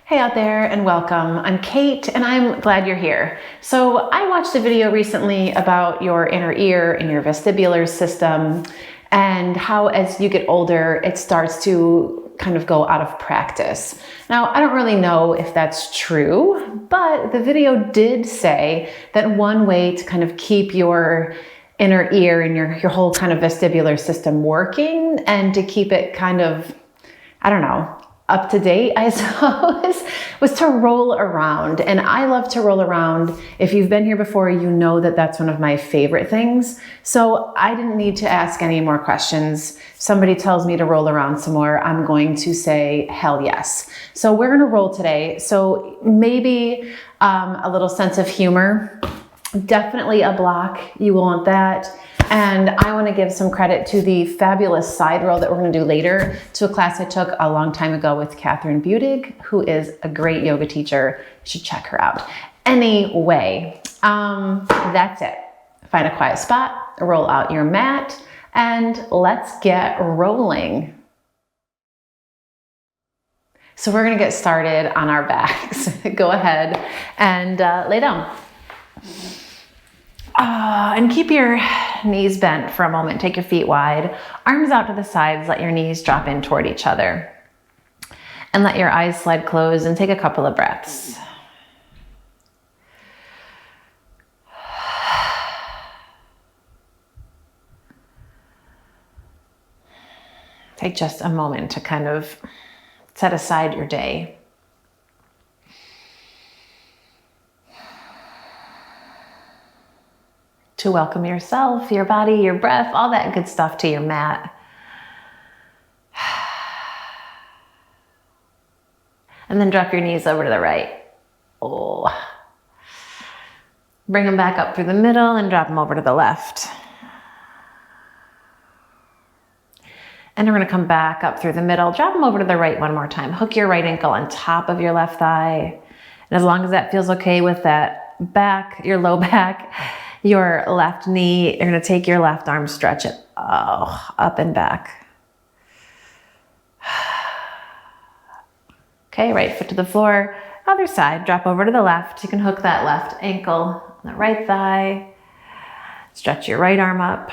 Hey out there and welcome. I'm Kate and I'm glad you're here. So I watched a video recently about your inner ear and your vestibular system and how as you get older it starts to kind of go out of practice. Now I don't really know if that's true, but the video did say that one way to kind of keep your inner ear and your whole kind of vestibular system working and to keep it kind of, I don't know, up to date, I suppose, was to roll around. And I love to roll around. If you've been here before, you know that that's one of my favorite things. So I didn't need to ask any more questions. Somebody tells me to roll around some more, I'm going to say hell yes. So we're gonna roll today. So maybe a little sense of humor, definitely a block, you want that. And I want to give some credit to the fabulous side roll that we're going to do later to a class I took a long time ago with Catherine Budig, who is a great yoga teacher. You should check her out. Anyway, that's it. Find a quiet spot, roll out your mat, and let's get rolling. So we're going to get started on our backs. Go ahead and lay down. And keep your knees bent for a moment. Take your feet wide, arms out to the sides, let your knees drop in toward each other. And let your eyes slide closed and take a couple of breaths. Take just a moment to kind of set aside your day. To welcome yourself, your body, your breath, all that good stuff to your mat. And then drop your knees over to the right. Oh. Bring them back up through the middle and drop them over to the left. And we're going to come back up through the middle, drop them over to the right one more time. Hook your right ankle on top of your left thigh. And as long as that feels okay with that back, your low back, your left knee, you're going to take your left arm, stretch it up and back. Okay, right foot to the floor. Other side, drop over to the left. You can hook that left ankle on the right thigh. Stretch your right arm up.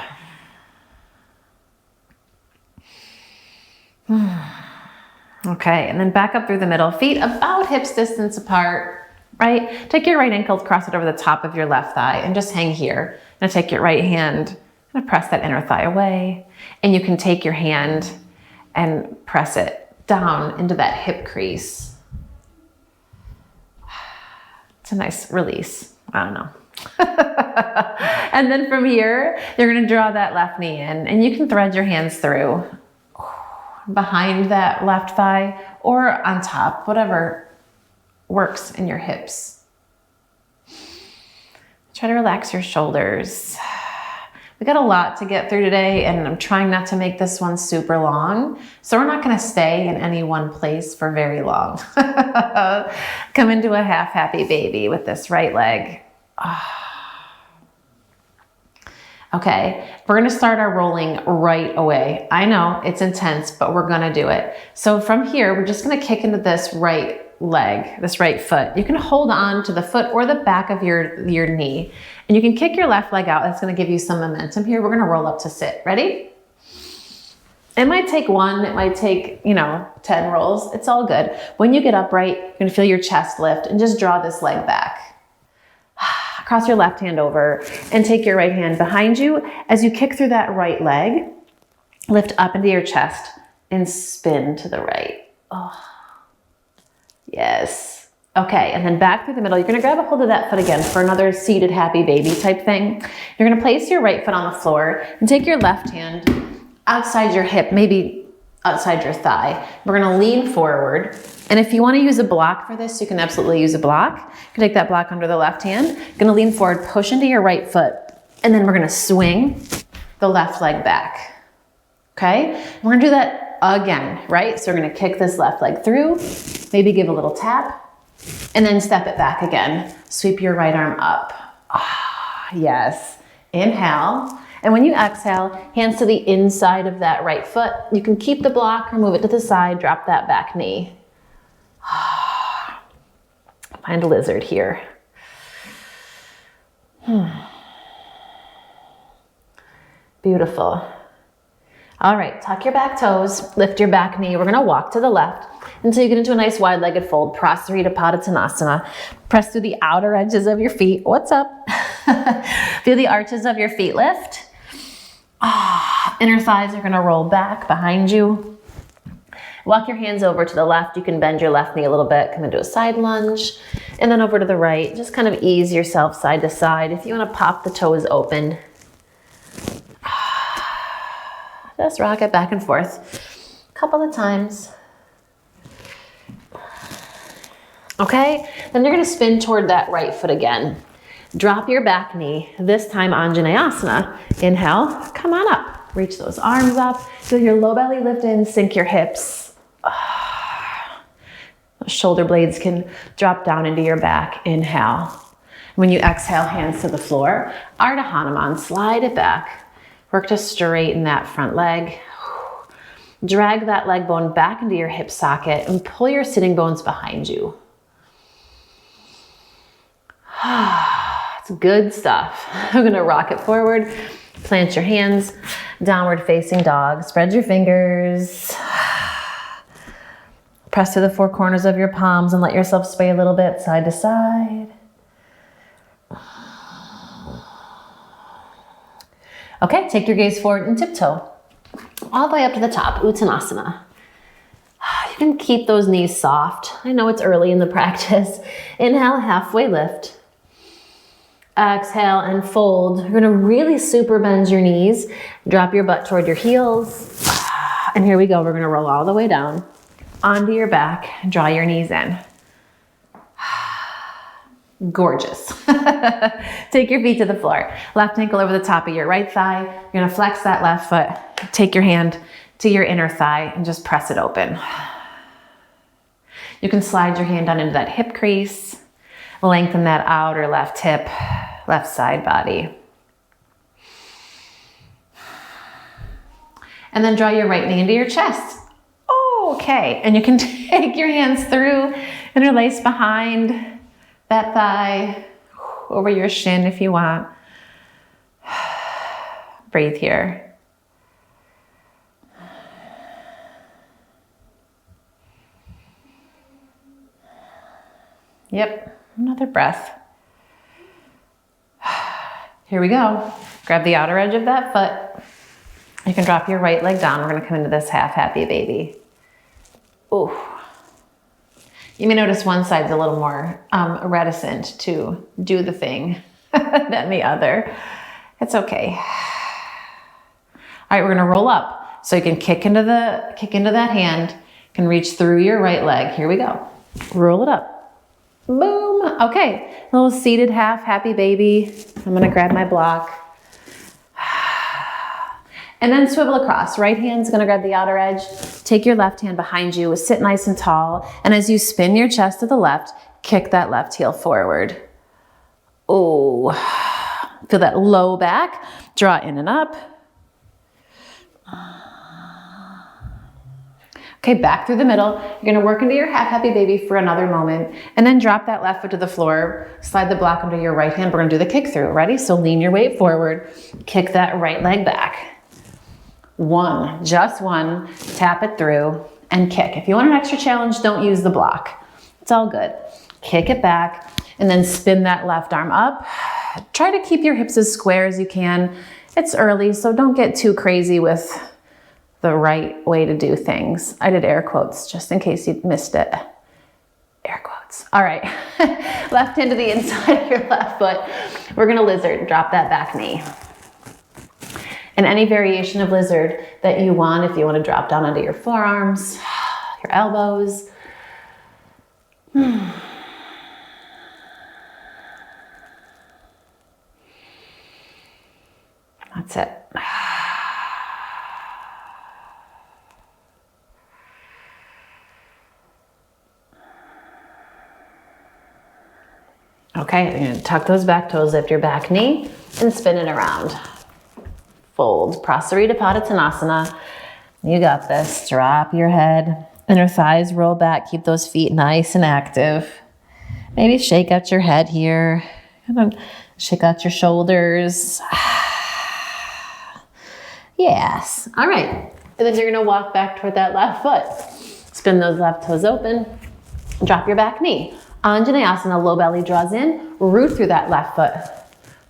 Okay, and then back up through the middle. Feet about hips distance apart. Right? Take your right ankle, cross it over the top of your left thigh and just hang here. Now take your right hand and press that inner thigh away. And you can take your hand and press it down into that hip crease. It's a nice release. I don't know. And then from here, you're going to draw that left knee in and you can thread your hands through behind that left thigh or on top, whatever works in your hips. Try to relax your shoulders. We got a lot to get through today and I'm trying not to make this one super long. So we're not going to stay in any one place for very long. Come into a half happy baby with this right leg. Okay, we're going to start our rolling right away. I know it's intense, but we're going to do it. So from here, we're just going to kick into this right leg, this right foot. You can hold on to the foot or the back of your knee and you can kick your left leg out. That's going to give you some momentum here. We're going to roll up to sit. Ready? It might take one, it might take, 10 rolls. It's all good. When you get upright, you're going to feel your chest lift and just draw this leg back. Cross your left hand over and take your right hand behind you as you kick through that right leg. Lift up into your chest and spin to the right. Oh. Yes. Okay, and then back through the middle. You're going to grab a hold of that foot again for another seated happy baby type thing. You're going to place your right foot on the floor and take your left hand outside your hip, maybe outside your thigh. We're going to lean forward. And if you want to use a block for this, you can absolutely use a block. You can take that block under the left hand. You're going to lean forward, push into your right foot, and then we're going to swing the left leg back. Okay? We're going to do that again, right? So we're going to kick this left leg through, maybe give a little tap, and then step it back again. Sweep your right arm up. Yes. Inhale. And when you exhale, hands to the inside of that right foot. You can keep the block or move it to the side, drop that back knee. Find a lizard here. Beautiful. All right, tuck your back toes, lift your back knee. We're gonna walk to the left until you get into a nice wide-legged fold, Prasarita Padottanasana. Press through the outer edges of your feet. What's up? Feel the arches of your feet lift. Inner thighs are gonna roll back behind you. Walk your hands over to the left. You can bend your left knee a little bit, come into a side lunge, and then over to the right. Just kind of ease yourself side to side. If you wanna pop the toes open, just rock it back and forth a couple of times. Okay, then you're gonna spin toward that right foot again. Drop your back knee, this time Anjaneyasana. Inhale, come on up. Reach those arms up. Feel your low belly lift in, sink your hips. Those shoulder blades can drop down into your back. Inhale. When you exhale, hands to the floor. Ardha Hanuman, slide it back. Work to straighten that front leg. Drag that leg bone back into your hip socket and pull your sitting bones behind you. It's good stuff. I'm gonna rock it forward. Plant your hands, downward facing dog. Spread your fingers. Press to the four corners of your palms and let yourself sway a little bit side to side. Okay, take your gaze forward and tiptoe all the way up to the top, Uttanasana. You can keep those knees soft. I know it's early in the practice. Inhale, halfway lift. Exhale and fold. You're gonna really super bend your knees. Drop your butt toward your heels. And here we go, we're gonna roll all the way down onto your back. Draw your knees in. Gorgeous. Take your feet to the floor. Left ankle over the top of your right thigh. You're gonna flex that left foot. Take your hand to your inner thigh and just press it open. You can slide your hand down into that hip crease. Lengthen that outer left hip, left side body. And then draw your right knee into your chest. Okay, and you can take your hands through, interlace behind that thigh, over your shin if you want. Breathe here. Yep, another breath. Here we go. Grab the outer edge of that foot. You can drop your right leg down. We're gonna come into this half happy baby. Ooh. You may notice one side's a little more reticent to do the thing than the other. It's okay. All right, we're gonna roll up. So you can kick into that hand, you can reach through your right leg. Here we go. Roll it up. Boom. Okay, a little seated half happy baby. I'm gonna grab my block. And then swivel across. Right hand's gonna grab the outer edge. Take your left hand behind you, sit nice and tall. And as you spin your chest to the left, kick that left heel forward. Oh, feel that low back. Draw in and up. Okay, back through the middle. You're gonna work into your half happy baby for another moment. And then drop that left foot to the floor. Slide the block under your right hand. We're gonna do the kick through. Ready? So lean your weight forward. Kick that right leg back. One, just one, tap it through and kick. If you want an extra challenge, don't use the block. It's all good. Kick it back and then spin that left arm up. Try to keep your hips as square as you can. It's early, so don't get too crazy with the right way to do things. I did air quotes just in case you missed it. Air quotes. All right, left hand to the inside of your left foot. We're gonna lizard, drop that back knee. And any variation of lizard that you want, if you want to drop down onto your forearms, your elbows. That's it. Okay, you're gonna tuck those back toes, lift your back knee, and spin it around. Fold, Prasarita Padottanasana. You got this. Drop your head. Inner thighs roll back. Keep those feet nice and active. Maybe shake out your head here. Shake out your shoulders. Yes. All right. And then you're going to walk back toward that left foot. Spin those left toes open. Drop your back knee. Anjaneyasana, low belly draws in. Root through that left foot.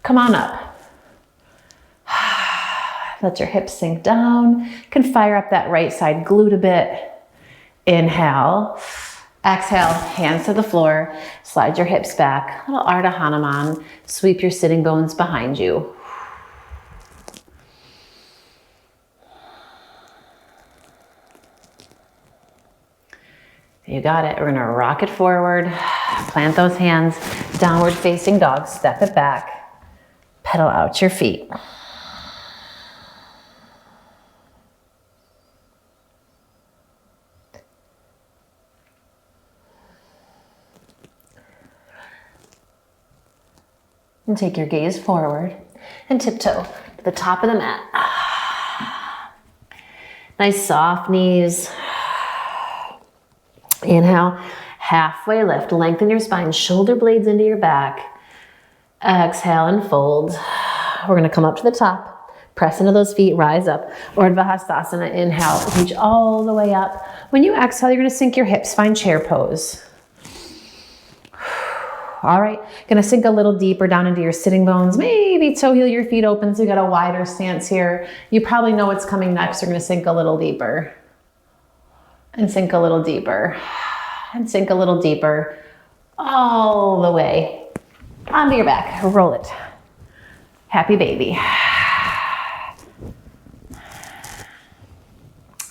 Come on up. Let your hips sink down. You can fire up that right side glute a bit. Inhale. Exhale, hands to the floor. Slide your hips back. Little Ardha Hanuman. Sweep your sitting bones behind you. You got it. We're gonna rock it forward. Plant those hands. Downward facing dog. Step it back. Pedal out your feet. And take your gaze forward and tiptoe to the top of the mat. Nice soft knees. Inhale, halfway lift. Lengthen your spine, shoulder blades into your back. Exhale and fold. We're gonna come up to the top, press into those feet, rise up. Urdhva Hastasana, inhale, reach all the way up. When you exhale, you're gonna sink your hips, find chair pose. All right, gonna sink a little deeper down into your sitting bones. Maybe toe heel your feet open so you got a wider stance here. You probably know what's coming next. You're gonna sink a little deeper. And sink a little deeper. And sink a little deeper. All the way onto your back. Roll it. Happy baby.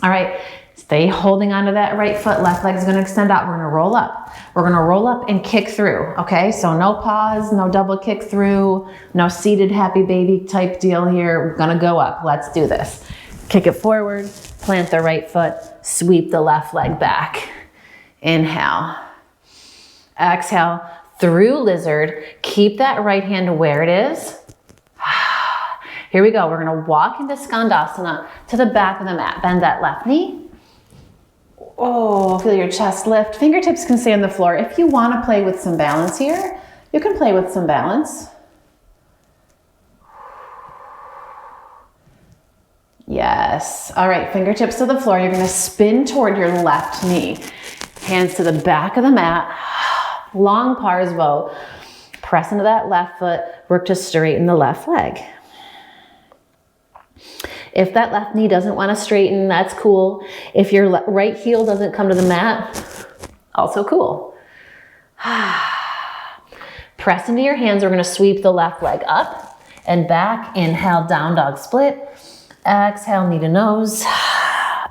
All right, stay holding onto that right foot. Left leg's gonna extend out. We're gonna roll up. We're gonna roll up and kick through, okay? So no pause, no double kick through, no seated happy baby type deal here. We're gonna go up. Let's do this. Kick it forward, plant the right foot, sweep the left leg back. Inhale. Exhale through lizard. Keep that right hand where it is. Here we go. We're gonna walk into Skandasana to the back of the mat. Bend that left knee. Oh, feel your chest lift. Fingertips can stay on the floor. If you want to play with some balance here, you can play with some balance. Yes. All right, fingertips to the floor. You're going to spin toward your left knee. Hands to the back of the mat. Long Parsvo. Press into that left foot. Work to straighten the left leg. If that left knee doesn't want to straighten, that's cool. If your right heel doesn't come to the mat, also cool. Press into your hands. We're going to sweep the left leg up and back. Inhale, down dog split. Exhale, knee to nose.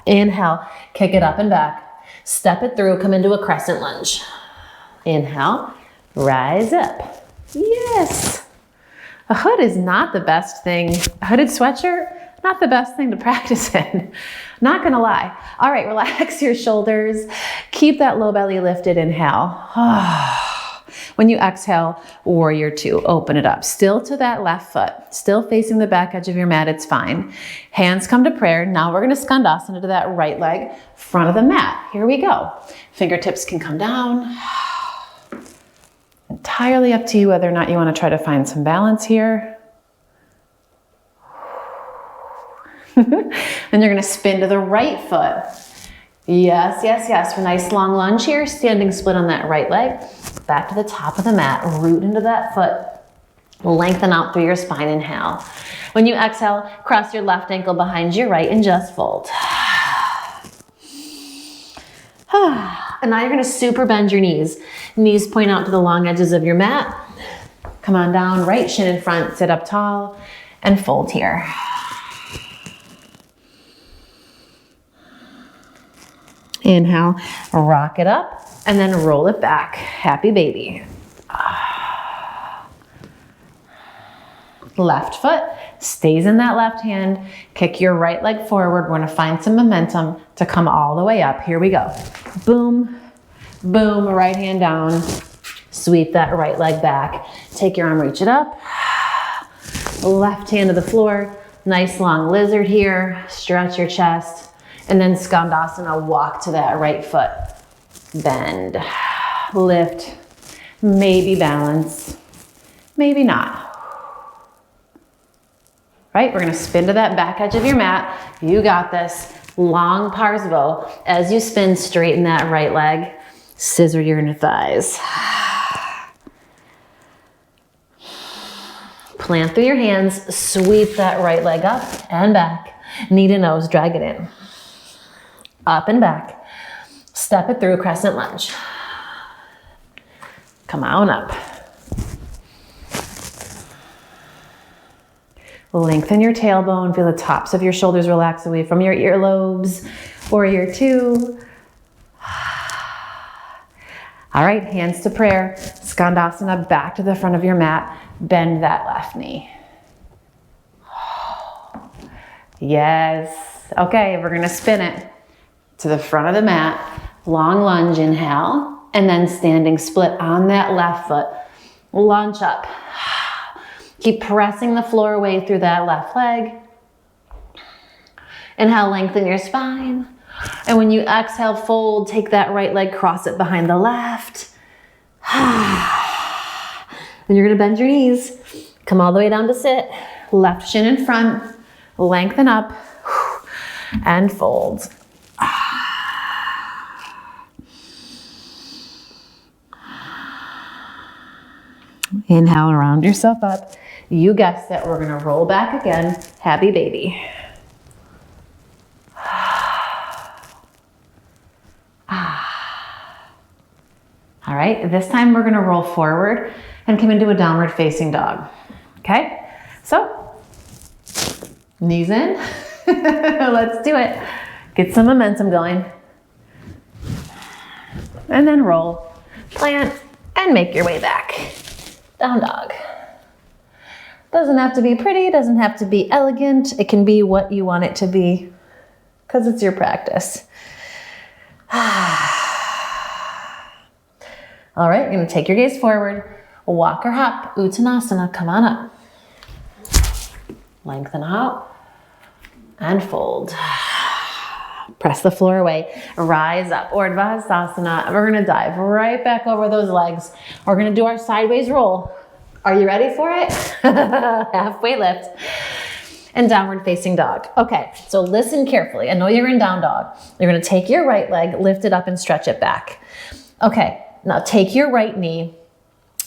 Inhale, kick it up and back. Step it through, come into a crescent lunge. Inhale, rise up. Yes. A hood is not the best thing. A hooded sweatshirt, not the best thing to practice in. Not gonna lie. All right, relax your shoulders. Keep that low belly lifted. Inhale. When you exhale, warrior two, open it up. Still to that left foot, still facing the back edge of your mat, it's fine. Hands come to prayer. Now we're gonna Skandasana to that right leg, front of the mat. Here we go. Fingertips can come down. Entirely up to you whether or not you wanna try to find some balance here. Then you're gonna spin to the right foot. Yes, yes, yes. For a nice long lunge here, standing split on that right leg. Back to the top of the mat, root into that foot. Lengthen out through your spine, inhale. When you exhale, cross your left ankle behind your right and just fold. And now you're gonna super bend your knees. Knees point out to the long edges of your mat. Come on down, right shin in front, sit up tall, and fold here. Inhale, rock it up, and then roll it back. Happy baby. Left foot stays in that left hand. Kick your right leg forward. We're gonna find some momentum to come all the way up. Here we go. Boom, boom, right hand down. Sweep that right leg back. Take your arm, reach it up. Left hand to the floor. Nice long lizard here. Stretch your chest. And then Skandasana, walk to that right foot. Bend, lift, maybe balance, maybe not. Right, we're gonna spin to that back edge of your mat. You got this. Long parzival. As you spin, straighten that right leg. Scissor your inner thighs. Plant through your hands. Sweep that right leg up and back. Knee to nose, drag it in. Up and back. Step it through, crescent lunge. Come on up. Lengthen your tailbone. Feel the tops of your shoulders relax away from your earlobes. Warrior two. All right, hands to prayer. Skandasana, back to the front of your mat. Bend that left knee. Yes. Okay, we're gonna spin it to the front of the mat. Long lunge, inhale. And then standing split on that left foot. Lunge up. Keep pressing the floor away through that left leg. Inhale, lengthen your spine. And when you exhale, fold, take that right leg, cross it behind the left. Then you're gonna bend your knees. Come all the way down to sit. Left shin in front, lengthen up, and fold. Inhale, round yourself up. You guessed it, we're gonna roll back again. Happy baby. All right, this time we're gonna roll forward and come into a downward facing dog. Okay, so knees in. Let's do it. Get some momentum going. And then roll, plant, and make your way back. Down dog. Doesn't have to be pretty, doesn't have to be elegant. It can be what you want it to be because it's your practice. All right, you're gonna take your gaze forward, walk or hop, Uttanasana, come on up. Lengthen out and fold. Press the floor away, rise up, Urdhva. We're gonna dive right back over those legs. We're gonna do our sideways roll. Are you ready for it? Halfway lift and downward facing dog. Okay, so listen carefully. I know you're in down dog. You're gonna take your right leg, lift it up and stretch it back. Okay, now take your right knee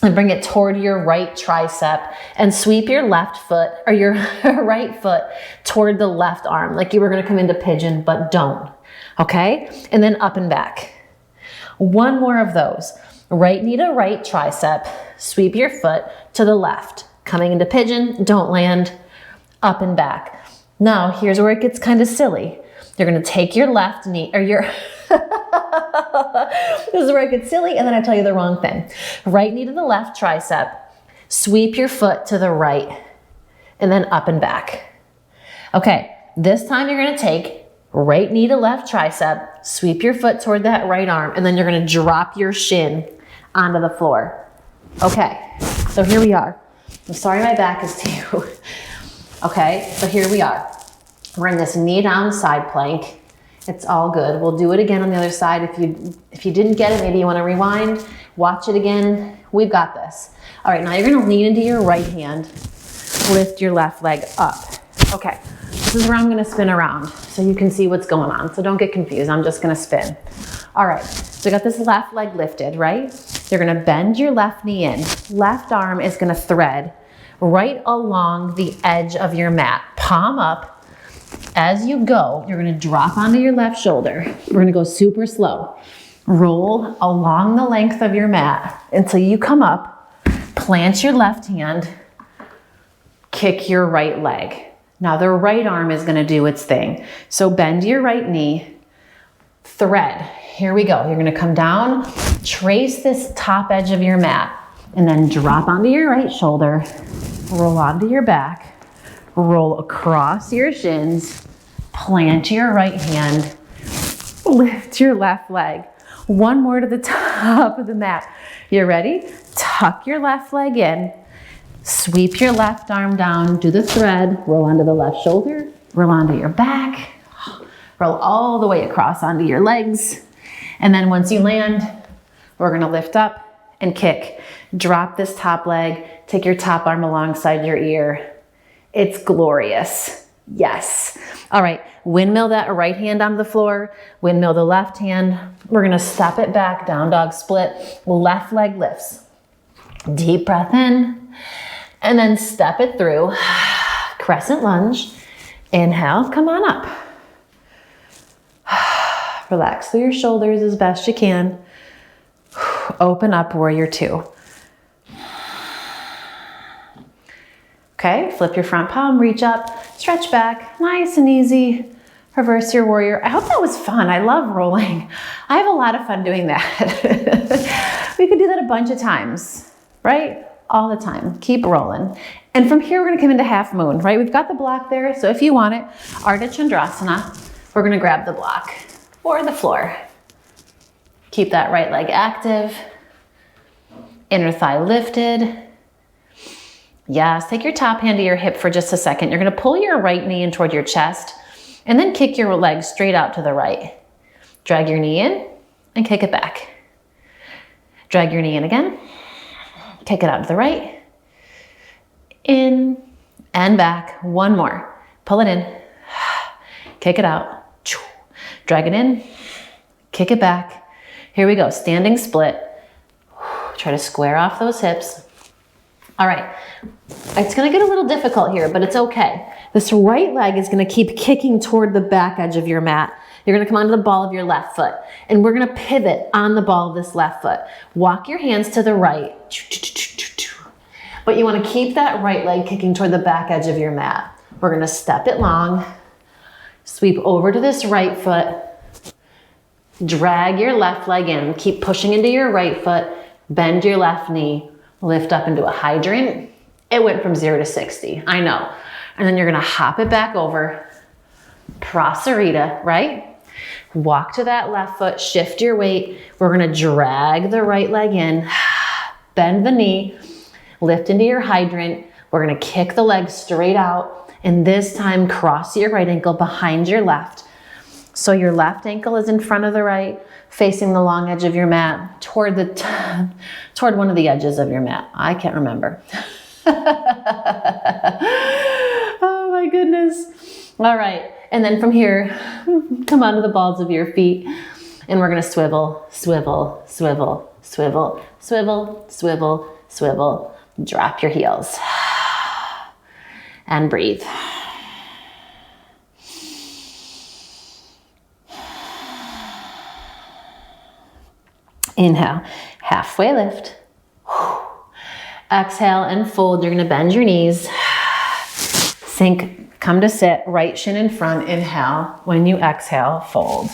and bring it toward your right tricep and sweep your left foot or your right foot toward the left arm, like you were gonna come into pigeon, but don't, okay? And then up and back. One more of those. Right knee to right tricep, sweep your foot to the left. Coming into pigeon, don't land, up and back. Now, here's where it gets kind of silly. You're gonna take your left knee, or your, this is where it gets silly, and then I tell you the wrong thing. Right knee to the left tricep, sweep your foot to the right, and then up and back. Okay, this time you're gonna take right knee to left tricep, sweep your foot toward that right arm, and then you're gonna drop your shin onto the floor. Okay, so here we are. I'm sorry my back is to you. Okay, so here we are. We're in this knee down side plank. It's all good. We'll do it again on the other side. If you didn't get it, maybe you wanna rewind, watch it again. We've got this. All right, now you're gonna lean into your right hand, lift your left leg up. Okay, this is where I'm gonna spin around so you can see what's going on. So don't get confused, I'm just gonna spin. All right, so you got this left leg lifted, right? You're gonna bend your left knee in. Left arm is gonna thread right along the edge of your mat, palm up. As you go, you're gonna drop onto your left shoulder. We're gonna go super slow. Roll along the length of your mat until you come up, plant your left hand, kick your right leg. Now the right arm is gonna do its thing. So bend your right knee, thread. Here we go. You're gonna come down, trace this top edge of your mat, and then drop onto your right shoulder, roll onto your back, roll across your shins, plant your right hand, lift your left leg. One more to the top of the mat. You ready? Tuck your left leg in, sweep your left arm down, do the thread, roll onto the left shoulder, roll onto your back, roll all the way across onto your legs. And then once you land, we're gonna lift up and kick. Drop this top leg, take your top arm alongside your ear. It's glorious. Yes. All right, windmill that right hand onto the floor, windmill the left hand. We're gonna step it back, down dog split, left leg lifts. Deep breath in, and then step it through. Crescent lunge. Inhale, come on up. Relax through your shoulders as best you can. Open up, warrior two. Okay, flip your front palm, reach up, stretch back, nice and easy. Reverse your warrior. I hope that was fun. I love rolling. I have a lot of fun doing that. We could do that a bunch of times, right? All the time. Keep rolling. And from here, we're gonna come into half moon, right? We've got the block there, so if you want it, Ardha Chandrasana, we're gonna grab the block or the floor. Keep that right leg active. Inner thigh lifted. Yes, take your top hand to your hip for just a second. You're gonna pull your right knee in toward your chest and then kick your leg straight out to the right. Drag your knee in and kick it back. Drag your knee in again. Kick it out to the right. In and back. One more. Pull it in. Kick it out. Drag it in. Kick it back. Here we go. Standing split. Try to square off those hips. All right. It's going to get a little difficult here, but it's okay. This right leg is going to keep kicking toward the back edge of your mat. You're going to come onto the ball of your left foot, and we're going to pivot on the ball of this left foot. Walk your hands to the right. But you want to keep that right leg kicking toward the back edge of your mat. We're going to step it long, sweep over to this right foot, drag your left leg in, keep pushing into your right foot, bend your left knee, lift up into a hydrant. It went from 0 to 60, I know. And then you're gonna hop it back over, Prasarita, right? Walk to that left foot, shift your weight. We're gonna drag the right leg in, bend the knee, lift into your hydrant. We're gonna kick the leg straight out, and this time cross your right ankle behind your left. So your left ankle is in front of the right, facing the long edge of your mat, toward one of the edges of your mat. I can't remember. Oh my goodness. All right, and then from here, come onto the balls of your feet, and we're gonna swivel, swivel, swivel, swivel, swivel, swivel, swivel. Drop your heels and breathe. Inhale, halfway lift. Exhale and fold. You're gonna bend your knees. Sink, come to sit, right shin in front. Inhale. When you exhale, fold.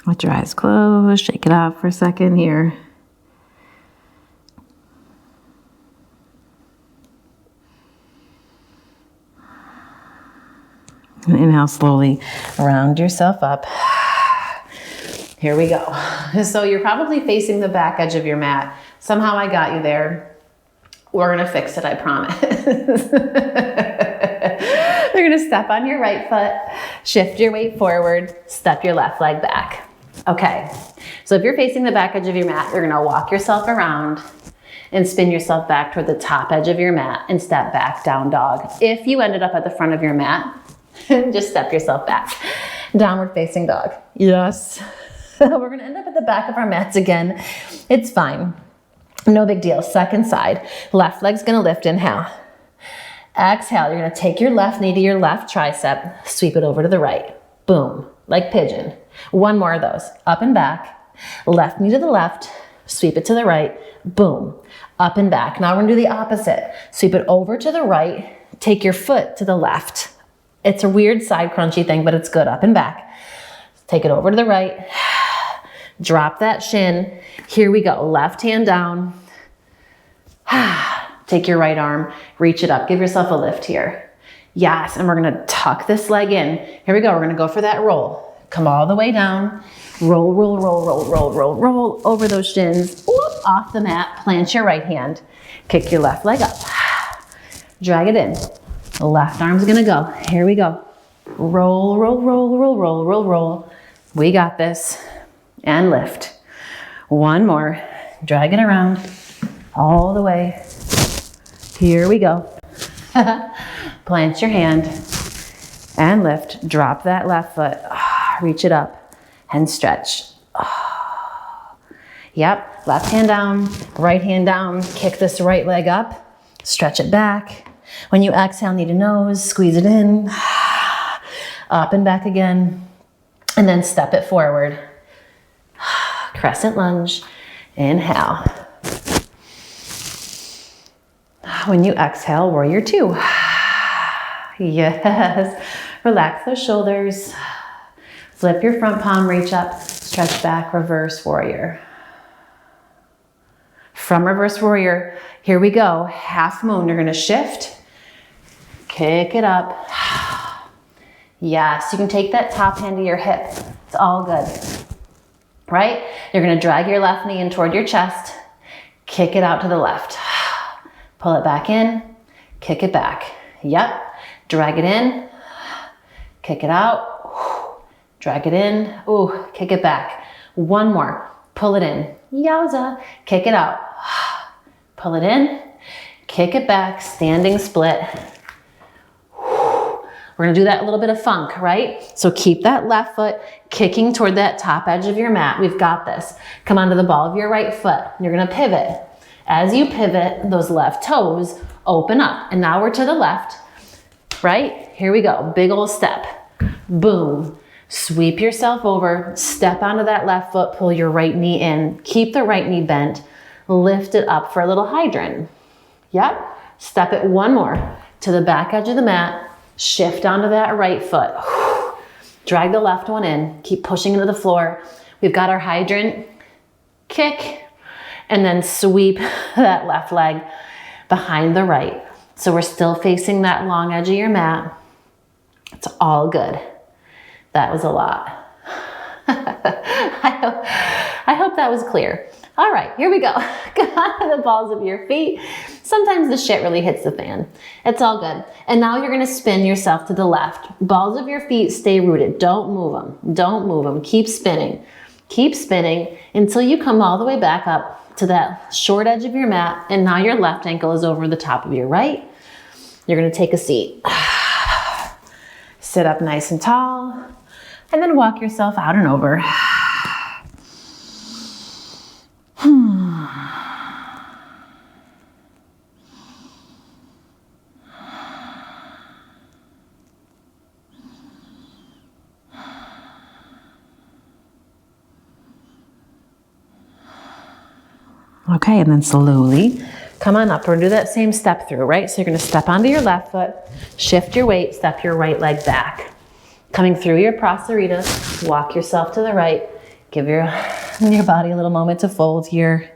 With your eyes closed, shake it out for a second here. And inhale slowly, round yourself up. Here we go. So you're probably facing the back edge of your mat. Somehow I got you there. We're gonna fix it, I promise. You're gonna step on your right foot, shift your weight forward, step your left leg back. Okay, so if you're facing the back edge of your mat, you're gonna walk yourself around and spin yourself back toward the top edge of your mat and step back, down dog. If you ended up at the front of your mat, just step yourself back. Downward facing dog. Yes. We're gonna end up at the back of our mats again. It's fine. No big deal. Second side. Left leg's gonna lift, inhale. Exhale, you're gonna take your left knee to your left tricep, sweep it over to the right. Boom, like pigeon. One more of those. Up and back. Left knee to the left, sweep it to the right. Boom, up and back. Now we're gonna do the opposite. Sweep it over to the right, take your foot to the left. It's a weird side crunchy thing, but it's good. Up and back. Take it over to the right. Drop that shin. Here we go. Left hand down. Take your right arm, reach it up. Give yourself a lift here. Yes, and we're gonna tuck this leg in. Here we go. We're gonna go for that roll. Come all the way down. Roll, roll, roll, roll, roll, roll, roll over those shins. Whoop, off the mat, plant your right hand. Kick your left leg up. Drag it in. The left arm's gonna go. Here we go. Roll, roll, roll, roll, roll, roll, roll. We got this. And lift. One more. Drag it around all the way. Here we go. Plant your hand and lift. Drop that left foot. Reach it up and stretch. Yep, left hand down, right hand down. Kick this right leg up. Stretch it back. When you exhale, knee to nose, squeeze it in. Up and back again. And then step it forward. Crescent lunge. Inhale. When you exhale, warrior two. Yes. Relax those shoulders. Flip your front palm, reach up, stretch back, reverse warrior. From reverse warrior, here we go. Half moon, you're gonna shift, kick it up. Yes, you can take that top hand to your hip. It's all good, right? You're gonna drag your left knee in toward your chest, kick it out to the left. Pull it back in, kick it back. Yep, drag it in, kick it out. Drag it in, ooh, kick it back. One more, pull it in, yowza, kick it out. Pull it in, kick it back, standing split. We're gonna do that a little bit of funk, right? So keep that left foot kicking toward that top edge of your mat. We've got this. Come onto the ball of your right foot. You're gonna pivot. As you pivot, those left toes open up. And now we're to the left, right? Here we go, big old step, boom. Sweep yourself over, step onto that left foot, pull your right knee in, keep the right knee bent, lift it up for a little hydrant. Yep, step it one more to the back edge of the mat, shift onto that right foot. Drag the left one in, keep pushing into the floor. We've got our hydrant, kick, and then sweep that left leg behind the right. So we're still facing that long edge of your mat. It's all good. That was a lot. I hope that was clear. All right, here we go. Come on to the balls of your feet. Sometimes the shit really hits the fan. It's all good. And now you're gonna spin yourself to the left. Balls of your feet stay rooted. Don't move them. Don't move them. Keep spinning. Keep spinning until you come all the way back up to that short edge of your mat. And now your left ankle is over the top of your right. You're gonna take a seat. Sit up nice and tall. And then walk yourself out and over. Okay, and then slowly come on up. We're gonna do that same step through, right? So you're gonna step onto your left foot, shift your weight, step your right leg back. Coming through your prasarita, walk yourself to the right. Give your body a little moment to fold here.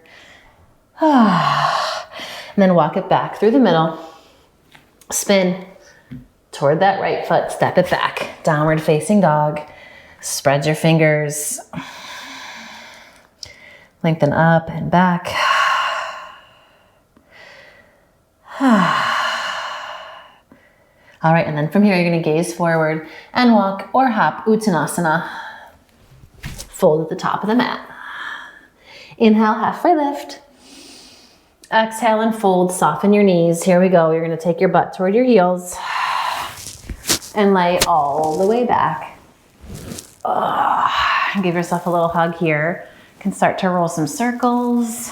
And then walk it back through the middle. Spin toward that right foot, step it back. Downward facing dog. Spread your fingers. Lengthen up and back. All right, and then from here, you're gonna gaze forward and walk or hop Uttanasana. Fold at the top of the mat. Inhale, halfway lift. Exhale and fold, soften your knees. Here we go, you're gonna take your butt toward your heels and lay all the way back. Give yourself a little hug here. You can start to roll some circles.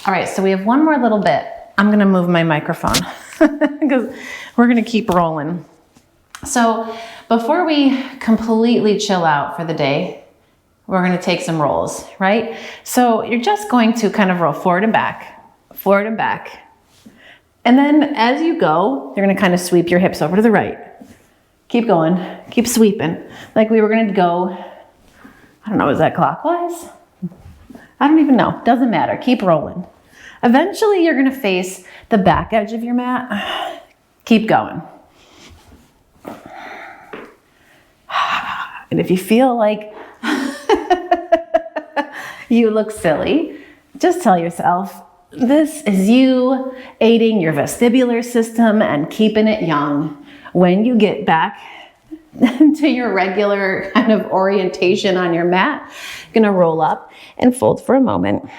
All right, so we have one more little bit. I'm gonna move my microphone because we're gonna keep rolling. So before we completely chill out for the day, we're gonna take some rolls, right? So you're just going to kind of roll forward and back, forward and back. And then as you go, you're gonna kind of sweep your hips over to the right. Keep going, keep sweeping. Like we were gonna go, I don't know, is that clockwise? I don't even know, doesn't matter, keep rolling. Eventually you're gonna face the back edge of your mat. Keep going. And if you feel like you look silly, just tell yourself, this is you aiding your vestibular system and keeping it young. When you get back to your regular kind of orientation on your mat, you're gonna roll up and fold for a moment.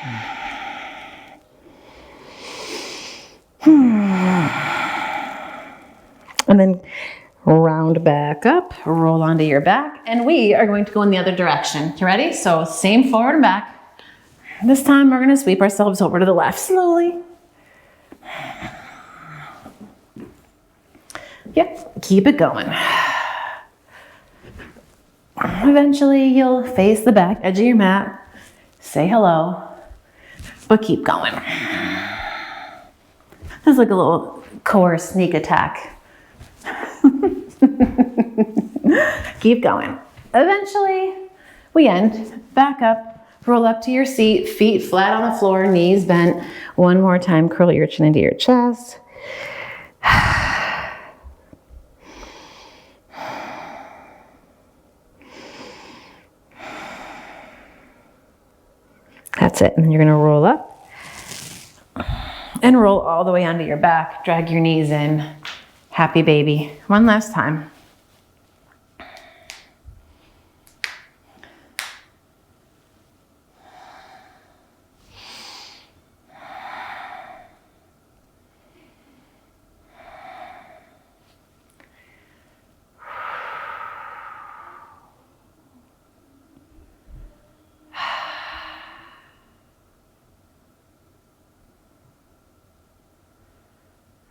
And then round back up, roll onto your back, and we are going to go in the other direction. You ready? So same forward and back. This time we're gonna sweep ourselves over to the left slowly. Yep, keep it going. Eventually you'll face the back edge of your mat, say hello, but keep going. That's like a little core sneak attack. Keep going. Eventually we end, back up, roll up to your seat, feet flat on the floor, knees bent. One more time, curl your chin into your chest. That's it. And then you're gonna roll up and roll all the way onto your back. Drag your knees in. Happy baby. One last time.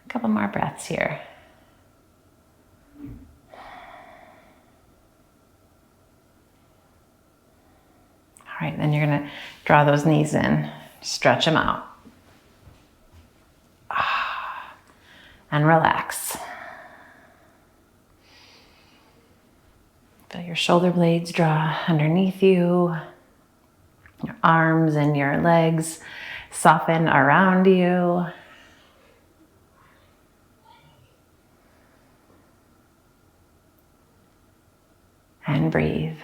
A couple more breaths here. All right, then you're gonna draw those knees in, stretch them out. And relax. Feel your shoulder blades draw underneath you. Your arms and your legs soften around you. And breathe.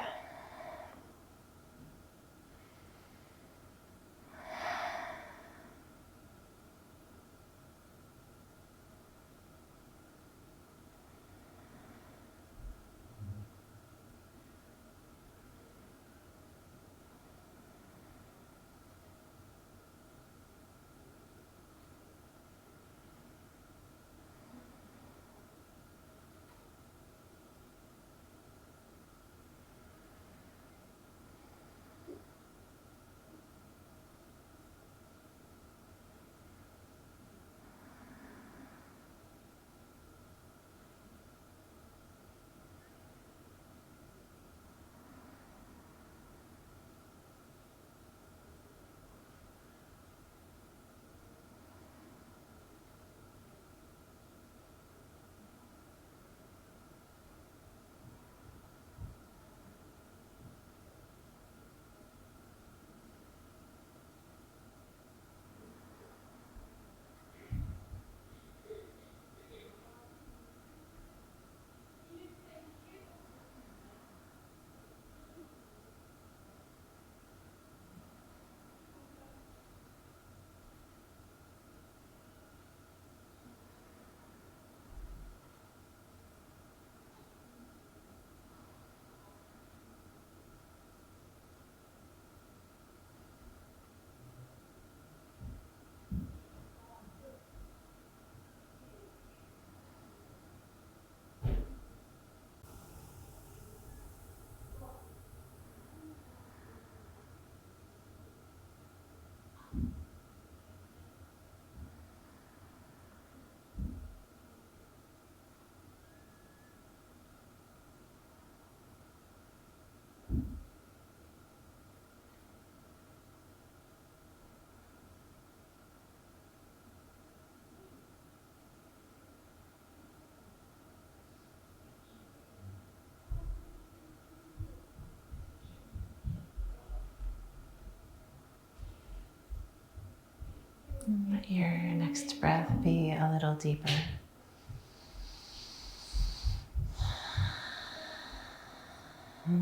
Let your next breath be a little deeper.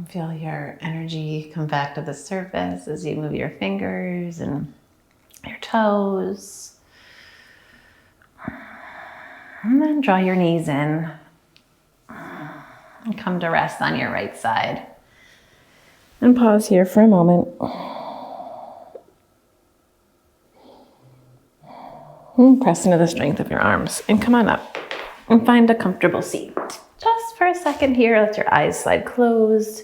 Feel your energy come back to the surface as you move your fingers and your toes. And then draw your knees in and come to rest on your right side. And pause here for a moment. And press into the strength of your arms and come on up and find a comfortable seat. Just for a second here, let your eyes slide closed.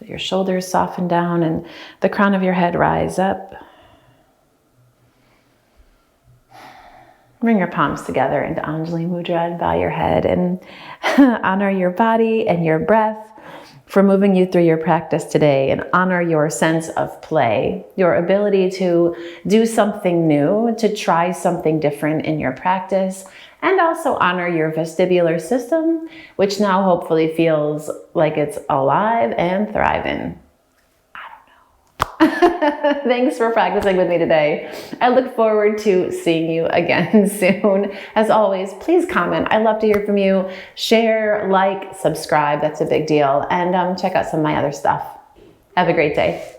Let your shoulders soften down and the crown of your head rise up. Bring your palms together into Anjali Mudra and bow your head and honor your body and your breath for moving you through your practice today, and honor your sense of play, your ability to do something new, to try something different in your practice, and also honor your vestibular system, which now hopefully feels like it's alive and thriving. Thanks for practicing with me today. I look forward to seeing you again soon. As always, please comment. I love to hear from you. Share, like, subscribe. That's a big deal. And check out some of my other stuff. Have a great day.